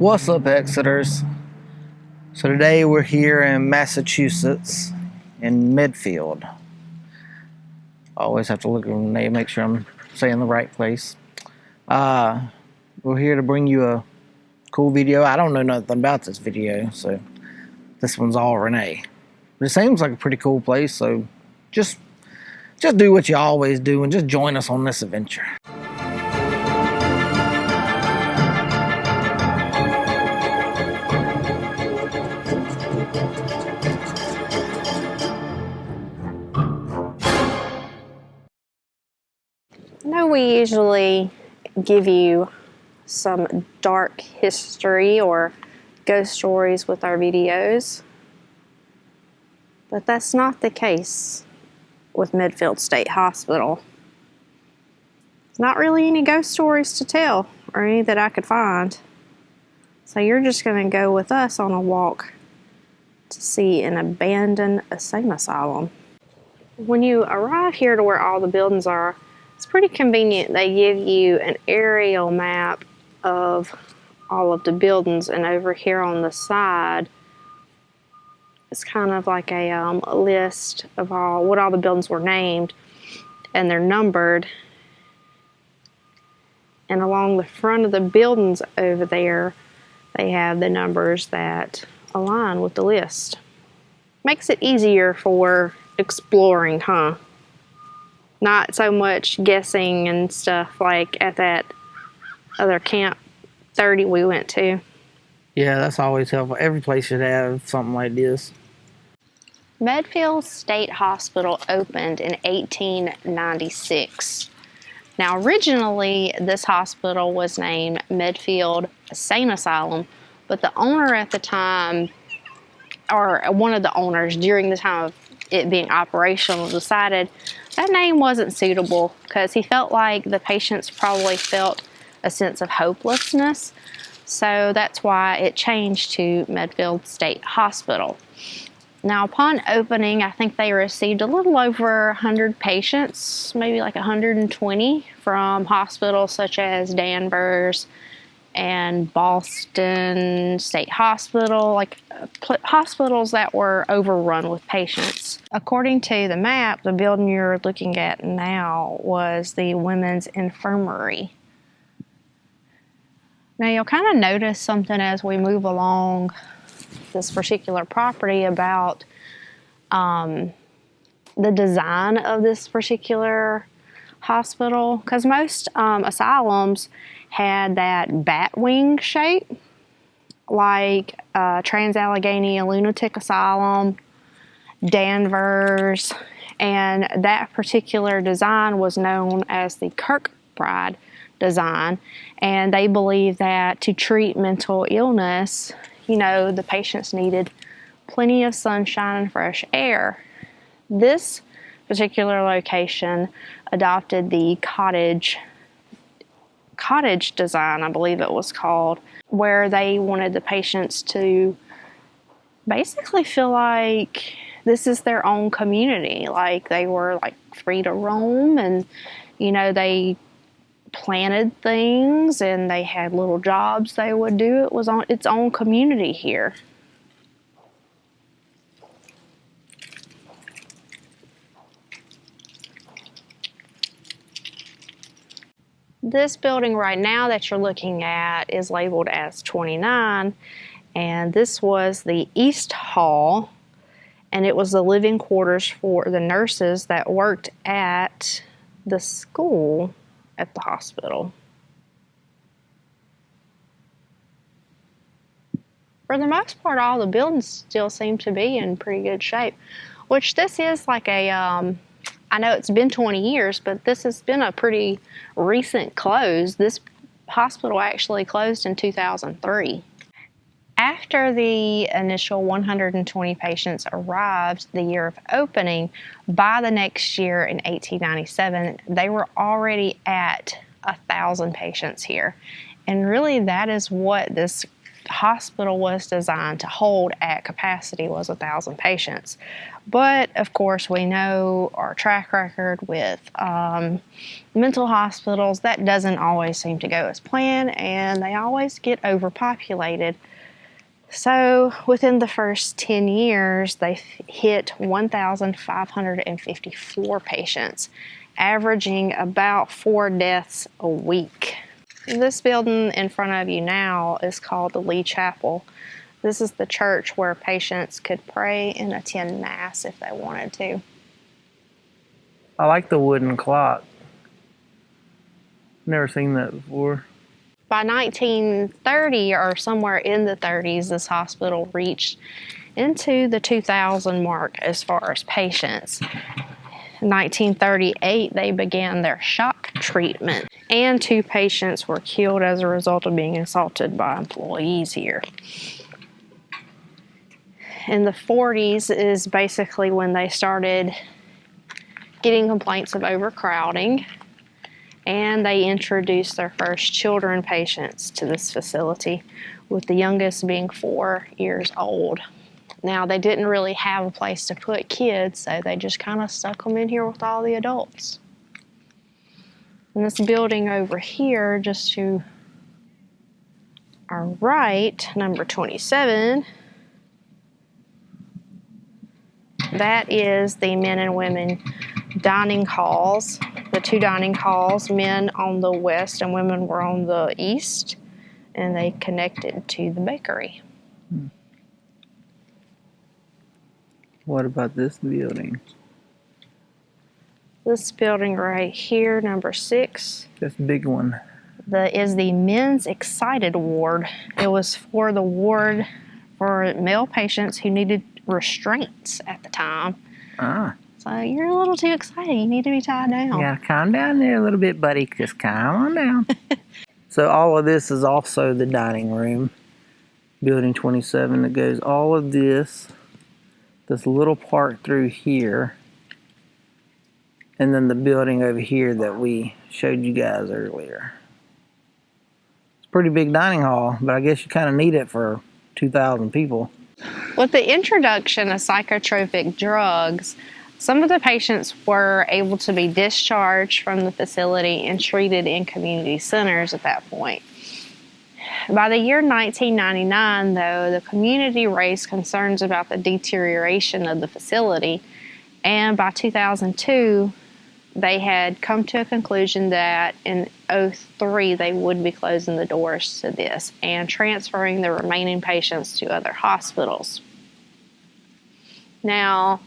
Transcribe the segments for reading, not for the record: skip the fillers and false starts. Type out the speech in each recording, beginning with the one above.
What's up, Exeters? So today we're here in Massachusetts in Medfield. I always have to look at the name, make sure I'm saying the right place. We're here to bring you a cool video. I don't know nothing about this video, so this one's all Renee. But it seems like a pretty cool place, so just do what you always do and just join us on this adventure. I know we usually give you some dark history or ghost stories with our videos, but that's not the case with Medfield State Hospital. There's not really any ghost stories to tell, or any that I could find. So you're just going to go with us on a walk to see an abandoned insane asylum. When you arrive here to where all the buildings are, it's pretty convenient. They give you an aerial map of all of the buildings, and over here on the side, it's kind of like a list of what all the buildings were named, and they're numbered. And along the front of the buildings over there, they have the numbers that align with the list. Makes it easier for exploring, huh? Not so much guessing and stuff like at that other Camp 30 we went to. Yeah, that's always helpful. Every place should have something like this. Medfield State Hospital opened in 1896. Now, originally, this hospital was named Medfield State Asylum, but the owner at the time, or one of the owners during the time of it being operational, decided that name wasn't suitable because he felt like the patients probably felt a sense of hopelessness. So that's why it changed to Medfield State Hospital. Now, upon opening, I think they received a little over 100 patients, maybe like 120 from hospitals such as Danvers and Boston State Hospital, like hospitals that were overrun with patients. According to the map, the building you're looking at now was the women's infirmary. Now, you'll kind of notice something as we move along this particular property about the design of this particular hospital, because most asylums had that bat wing shape, like Trans-Allegheny Lunatic Asylum, Danvers, and that particular design was known as the Kirkbride design, and they believe that to treat mental illness, you know, the patients needed plenty of sunshine and fresh air. This particular location adopted the cottage design, I believe it was called, where they wanted the patients to basically feel like this is their own community, like they were like free to roam, and you know, they planted things and they had little jobs they would do. It was on its own community here. This building right now that you're looking at is labeled as 29, and this was the East Hall, and it was the living quarters for the nurses that worked at the school at the hospital. For the most part, all the buildings still seem to be in pretty good shape, which this is like a, I know it's been 20 years, but this has been a pretty recent close. This hospital actually closed in 2003. After the initial 120 patients arrived the year of opening, by the next year in 1897, they were already at 1,000 patients here. And really that is what this hospital was designed to hold at capacity was 1,000 patients. But of course, we know our track record with mental hospitals, that doesn't always seem to go as planned, and they always get overpopulated. So within the first 10 years, they hit 1,554 patients, averaging about 4 deaths a week. This building in front of you now is called the Lee Chapel. This is the church where patients could pray and attend Mass if they wanted to. I like the wooden clock. Never seen that before. By 1930 or somewhere in the 30s, this hospital reached into the 2,000 mark as far as patients. In 1938, they began their shock treatment, and 2 patients were killed as a result of being assaulted by employees here. In the 40s is basically when they started getting complaints of overcrowding, and they introduced their first children patients to this facility, with the youngest being 4 years old. Now, they didn't really have a place to put kids, so they just kind of stuck them in here with all the adults. And this building over here, just to our right, number 27, that is the men and women dining halls. The 2 dining halls, men on the west and women were on the east, and they connected to the bakery. What about this building? This building right here, number 6, This big one. is the men's excited ward. It was for the ward for male patients who needed restraints at the time. Ah. So you're a little too excited. You need to be tied down. You gotta calm down there a little bit, buddy. Just calm on down. So all of this is also the dining room. Building 27 that goes all of this little part through here, and then the building over here that we showed you guys earlier. It's a pretty big dining hall, but I guess you kind of need it for 2,000 people. With the introduction of psychotropic drugs, some of the patients were able to be discharged from the facility and treated in community centers at that point. By the year 1999, though, the community raised concerns about the deterioration of the facility, and by 2002, they had come to a conclusion that in 2003 they would be closing the doors to this and transferring the remaining patients to other hospitals. Now,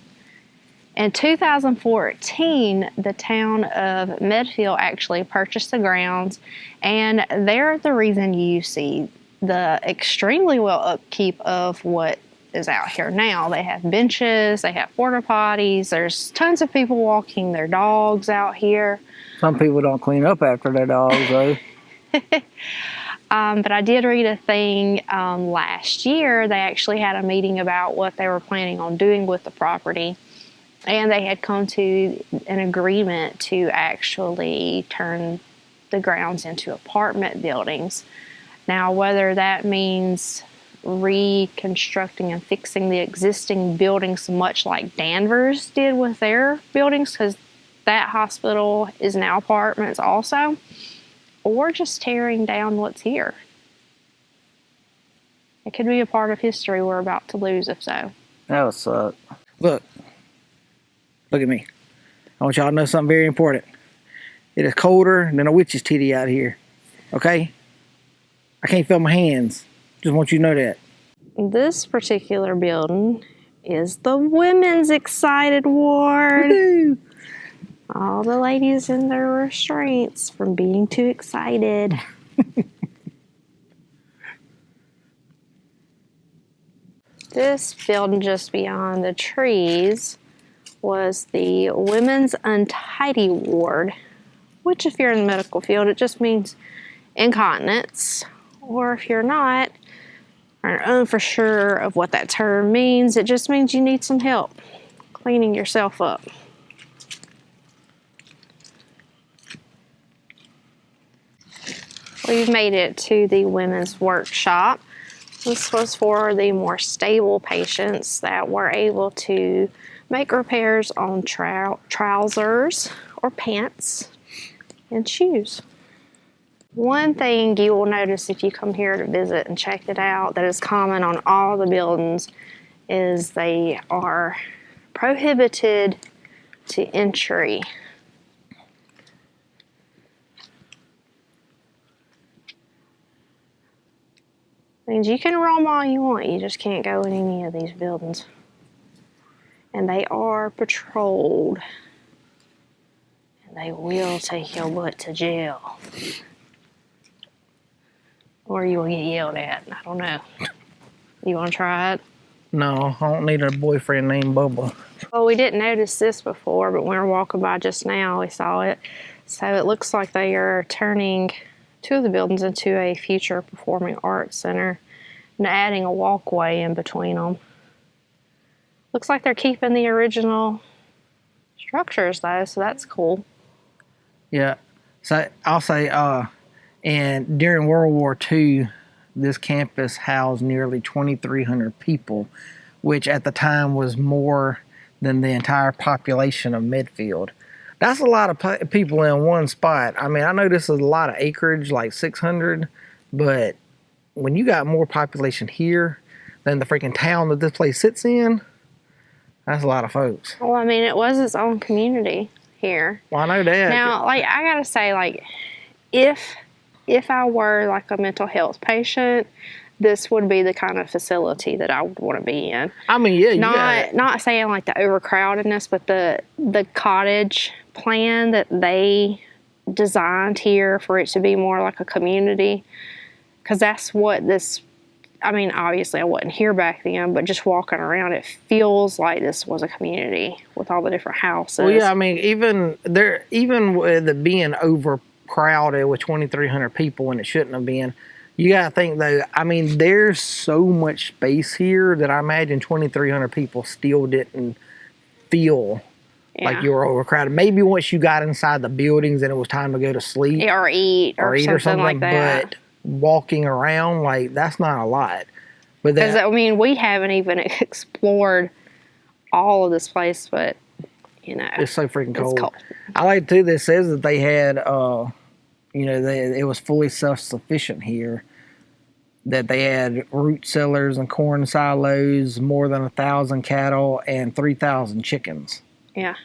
in 2014, the town of Medfield actually purchased the grounds, and they're the reason you see the extremely well upkeep of what is out here now. They have benches, they have porta potties, there's tons of people walking their dogs out here. Some people don't clean up after their dogs, though. But I did read a thing last year. They actually had a meeting about what they were planning on doing with the property. And they had come to an agreement to actually turn the grounds into apartment buildings. Now, whether that means reconstructing and fixing the existing buildings much like Danvers did with their buildings, because that hospital is now apartments also, or just tearing down what's here. It could be a part of history we're about to lose if so. That would suck. Look at me. I want y'all to know something very important. It is colder than a witch's titty out here. Okay? I can't feel my hands. Just want you to know that. This particular building is the Women's Excited Ward. Woo-hoo. All the ladies in their restraints from being too excited. This building just beyond the trees was the Women's Untidy Ward, which if you're in the medical field, it just means incontinence. Or if you're not, or for sure of what that term means, it just means you need some help cleaning yourself up. We've made it to the women's workshop. This was for the more stable patients that were able to make repairs on trousers or pants and shoes. One thing you will notice if you come here to visit and check it out that is common on all the buildings is they are prohibited to entry. Means you can roam all you want, you just can't go in any of these buildings. And they are patrolled. And they will take your butt to jail. Or you will get yelled at. I don't know. You want to try it? No, I don't need a boyfriend named Bubba. Well, we didn't notice this before, but when we were walking by just now, we saw it. So it looks like they are turning two of the buildings into a future performing arts center and adding a walkway in between them. Looks like they're keeping the original structures though, so that's cool. Yeah. So I'll say, and during World War II, this campus housed nearly 2,300 people, which at the time was more than the entire population of Medfield. That's a lot of people in one spot. I mean, I know this is a lot of acreage, like 600, but when you got more population here than the freaking town that this place sits in, that's a lot of folks. Well, I mean, it was its own community here. Well, I know that. Now, like, I gotta say, like, if I were like a mental health patient, this would be the kind of facility that I would want to be in. I mean, yeah, not saying like the overcrowdedness, but the cottage plan that they designed here for it to be more like a community, because that's what this. I mean, obviously I wasn't here back then, but just walking around, it feels like this was a community with all the different houses. Well, yeah, I mean, even with it being overcrowded with 2,300 people when it shouldn't have been, you got to think though, I mean, there's so much space here that I imagine 2,300 people still didn't feel like you were overcrowded. Maybe once you got inside the buildings and it was time to go to sleep. Or eat or something like that. But walking around, like, that's not a lot. But because I mean, we haven't even explored all of this place, but you know, it's so freaking cold. It's cold. I like too that says that they had it was fully self-sufficient here, that they had root cellars and corn silos, more than 1,000 cattle and 3,000 chickens. Yeah.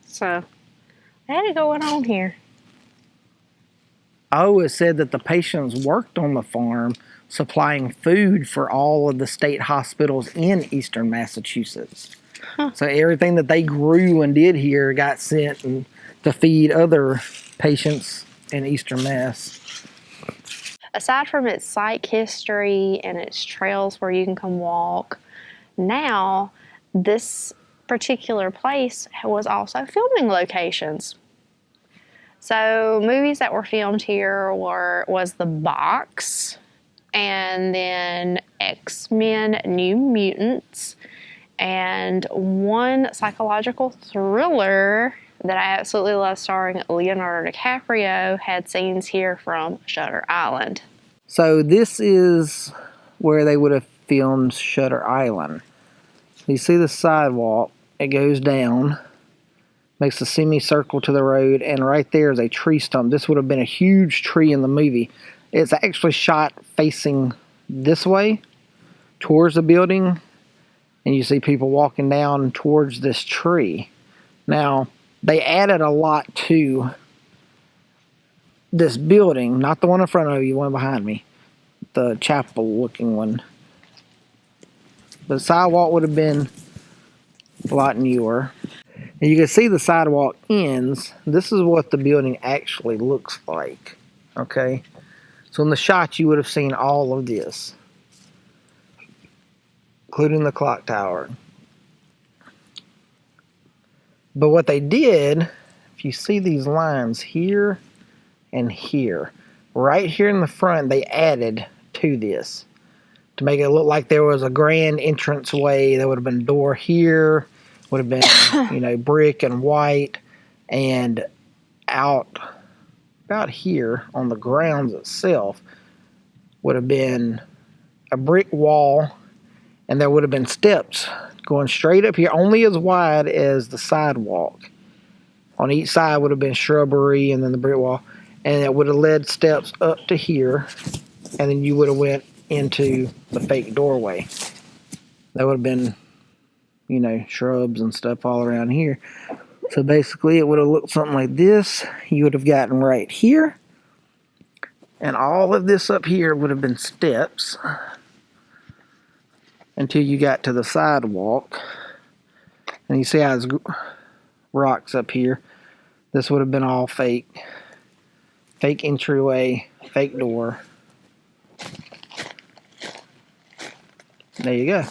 So they had it going on here. Oh, it said that the patients worked on the farm supplying food for all of the state hospitals in eastern Massachusetts. So everything that they grew and did here got sent to feed other patients in eastern Mass. Aside from its psych history and its trails where you can come walk, now this particular place was also filming locations. So movies that were filmed here was The Box, and then X-Men New Mutants, and one psychological thriller that I absolutely love starring Leonardo DiCaprio had scenes here from Shutter Island. So this is where they would have filmed Shutter Island. You see the sidewalk, it goes down, makes a semicircle to the road, and right there is a tree stump. This would have been a huge tree in the movie. It's actually shot facing this way, towards the building, and you see people walking down towards this tree. Now, they added a lot to this building, not the one in front of you, one behind me, the chapel-looking one. The sidewalk would have been a lot newer. And you can see the sidewalk ends. This is what the building actually looks like. Okay? So in the shots, you would have seen all of this, including the clock tower. But what they did, if you see these lines here and here, right here in the front, they added to this to make it look like there was a grand entranceway. There would have been a door here, would have been, brick and white, and out about here on the grounds itself would have been a brick wall, and there would have been steps going straight up here, only as wide as the sidewalk. On each side would have been shrubbery and then the brick wall, and it would have led steps up to here, and then you would have went into the fake doorway. There would have been, you know, shrubs and stuff all around here. So basically it would have looked something like this. You would have gotten right here, and all of this up here would have been steps until you got to the sidewalk. And you see how there's rocks up here. This would have been all fake. Fake entryway, fake door. There you go.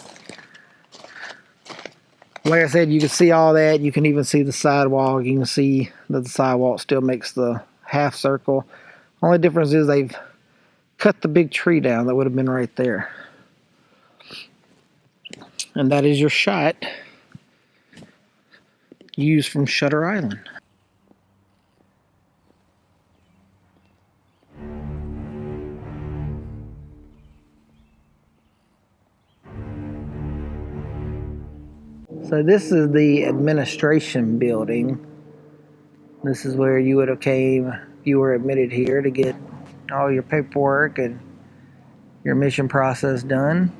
Like I said, you can see all that. You can even see the sidewalk. You can see that the sidewalk still makes the half circle. Only difference is they've cut the big tree down that would have been right there. And that is your shot used from Shutter Island. So this is the administration building. This is where you would have came if you were admitted here to get all your paperwork and your admission process done.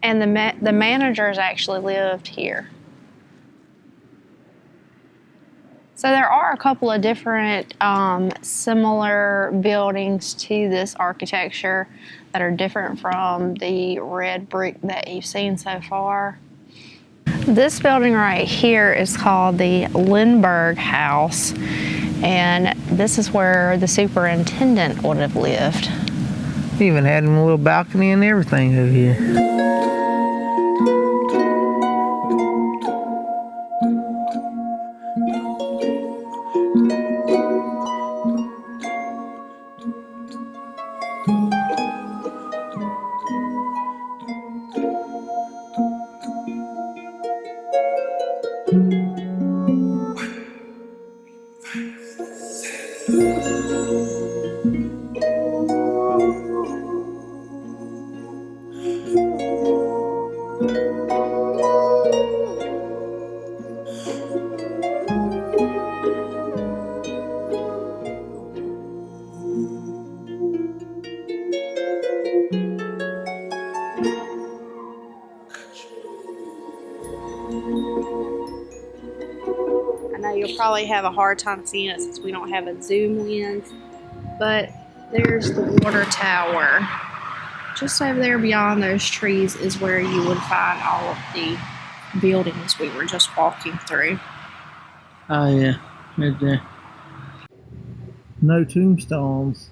And the managers actually lived here. So there are a couple of different similar buildings to this architecture that are different from the red brick that you've seen so far. This building right here is called the Lindbergh House, and this is where the superintendent would have lived. He even had a little balcony and everything over here. I know you'll probably have a hard time seeing it since we don't have a zoom lens, but there's the water tower. Just over there beyond those trees is where you would find all of the buildings we were just walking through. Oh yeah, right there. No tombstones.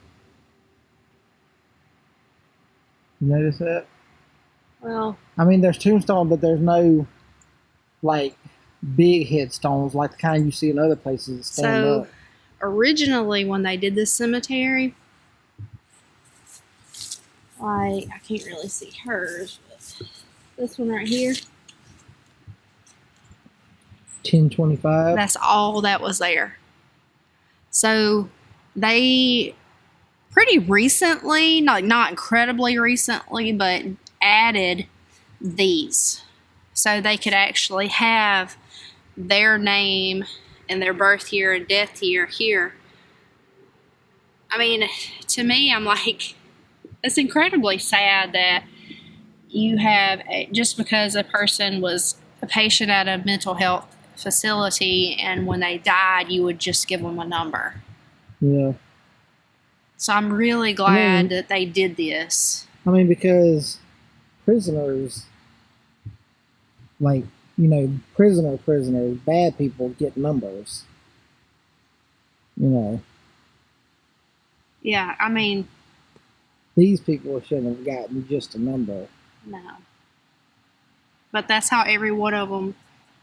You notice that? Well, I mean, there's tombstones, but there's no, like, big headstones like the kind you see in other places that stand so up. originally when they did this cemetery, like, I can't really see hers, but this one right here, 1025. that's all that was there. So they pretty recently, not incredibly recently, but added these so they could actually have their name and their birth year and death year here. I mean, to me, I'm like, it's incredibly sad that you have, just because a person was a patient at a mental health facility and when they died, you would just give them a number. Yeah. So I'm really glad that they did this. I mean, because prisoners, like, you know, prisoners, bad people get numbers. You know. Yeah, I mean, These people shouldn't have gotten just a number. no. But that's how every one of them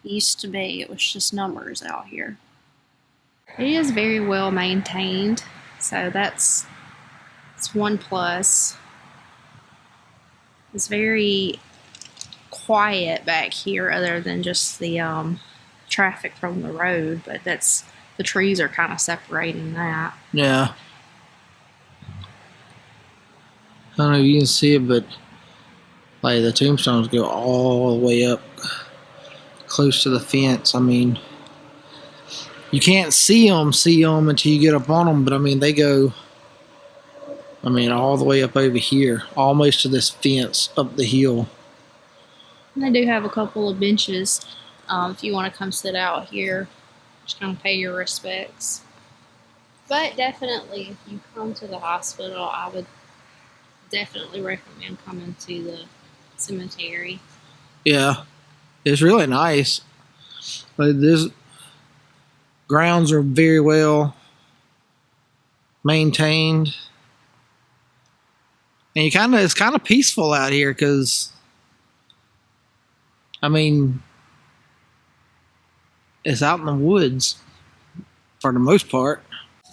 used to be. It was just numbers out here. It is very well maintained, so that's one plus. It's very quiet back here other than just the traffic from the road, but that's, the trees are kind of separating that. Yeah. don't know if you can see it, but like the tombstones go all the way up close to the fence. I mean, you can't see them until you get up on them, but I mean, they go, I mean, all the way up over here, almost to this fence up the hill. And they do have a couple of benches if you want to come sit out here, just kind of pay your respects. But definitely, if you come to the hospital, I would definitely recommend coming to the cemetery. Yeah, it's really nice. Like, this grounds are very well maintained, and it's kind of peaceful out here because, I mean, it's out in the woods for the most part.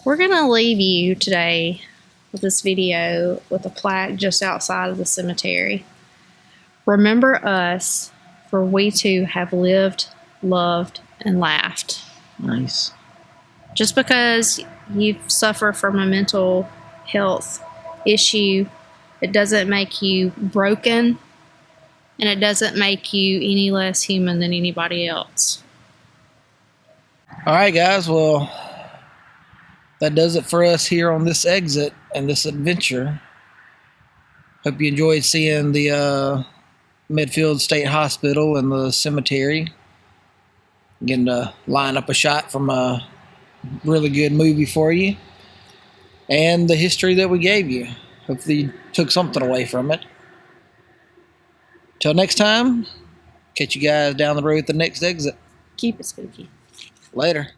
We're gonna leave you today with this video with a plaque just outside of the cemetery. Remember us, for we too have lived, loved, and laughed. Nice. Just because you suffer from a mental health issue, it doesn't make you broken, and it doesn't make you any less human than anybody else. All right, guys. Well, that does it for us here on this exit and this adventure. Hope you enjoyed seeing the Medfield State Hospital and the cemetery. Getting to line up a shot from a really good movie for you. And the history that we gave you. Hopefully you took something away from it. Till next time, catch you guys down the road at the next exit. Keep it spooky. Later.